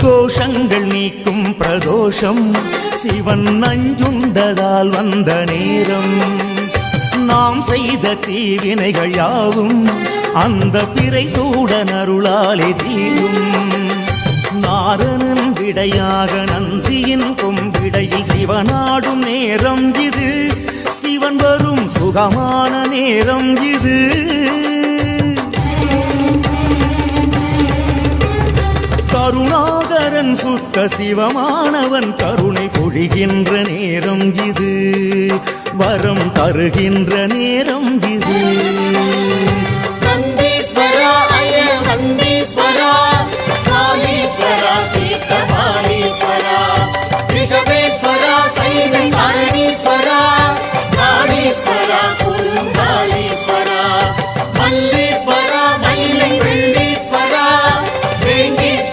தோஷங்கள் நீக்கும் பிரதோஷம் சிவன் நஞ்சுண்டதால் வந்த நேரம். நாம் செய்த தீவினைகள் யாவும் அந்த பிறை சூடன் அருளாலே தீரும். நாரணன் விடையாக நந்தியின் கொம்பிடையில் சிவனாடும் நேரம் இது. சிவன் வரும் சுகமான நேரம் இது. கருணாகரன் சுத்த சிவமானவன் கருணை பொழிகின்ற நேரம் இது. வரம் தருகின்ற நேரம் இது.